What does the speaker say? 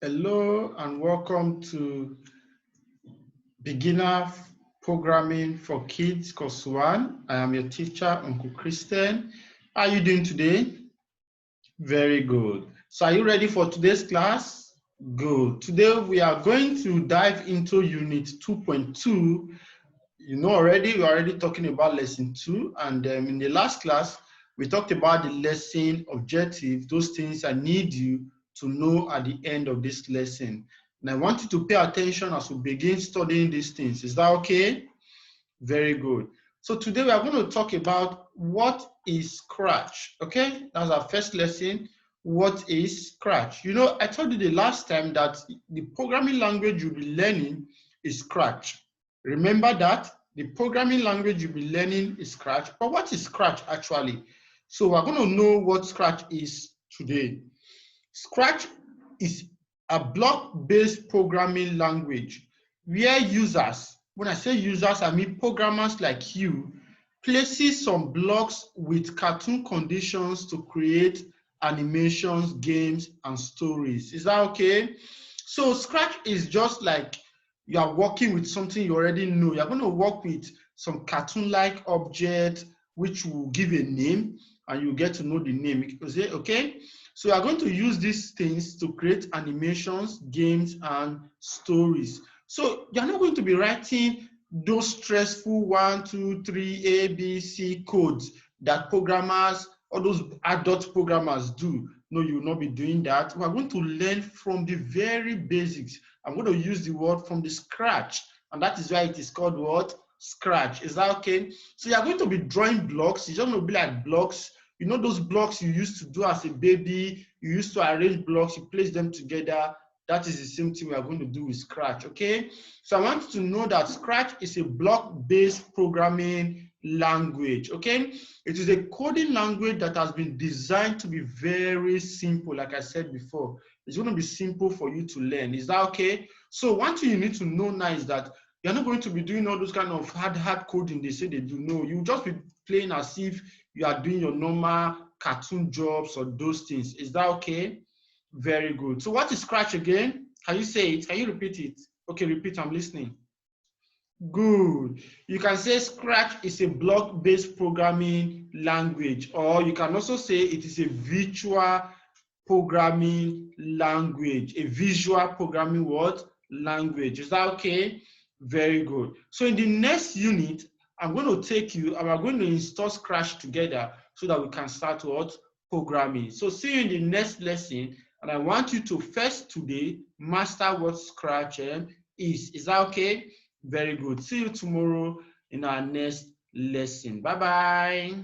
Hello and welcome to Beginner Programming for Kids Course 1. I am your teacher, Uncle Christian. How are you doing today? Very good. So are you ready for today's class? Good. Today we are going to dive into Unit 2.2. We're already talking about Lesson 2, and in the last class, we talked about the lesson objective, those things I need you to know at the end of this lesson. And I want you to pay attention as we begin studying these things. Is that okay? Very good. So today we are going to talk about what is Scratch. Okay, that's our first lesson. What is Scratch? I told you the last time that the programming language you'll be learning is Scratch. Remember that the programming language you'll be learning is Scratch. But what is Scratch actually? So we're going to know what Scratch is today. Scratch is a block-based programming language where users, when I say users, I mean programmers like you, places some blocks with cartoon conditions to create animations, games, and stories. Is that okay? So Scratch is just like you are working with something you already know. You're going to work with some cartoon-like object which will give a name, and you get to know the name. You say, okay, so you are going to use these things to create animations, games, and stories. So you're not going to be writing those stressful 1, 2, 3, A, B, C codes that programmers or those adult programmers do. No, you will not be doing that. We are going to learn from the very basics. I'm going to use the word from the scratch, and that is why it is called what? Scratch. Is that okay? So you are going to be drawing blocks. It's just going to be like blocks. You know those blocks you used to do as a baby? You used to arrange blocks, you place them together. That is the same thing we are going to do with Scratch, okay? So I want you to know that Scratch is a block-based programming language, okay? It is a coding language that has been designed to be very simple, like I said before. It's going to be simple for you to learn. Is that okay? So one thing you need to know now is that you're not going to be doing all those kind of hard coding they say they do. No, you just be playing as if you are doing your normal cartoon jobs or those things. Is that okay? Very good. So what is Scratch again? Can you say it? Can you repeat it? Okay, repeat. I'm listening. Good. You can say Scratch is a block-based programming language, or you can also say it is a visual programming language, a visual programming what? Language. Is that okay? Very good. So in the next unit, I'm going to take you and we're going to install Scratch together so that we can start what? Programming. So see you in the next lesson, and I want you to first today master what Scratch is. Is that okay? Very good. See you tomorrow in our next lesson. Bye-bye.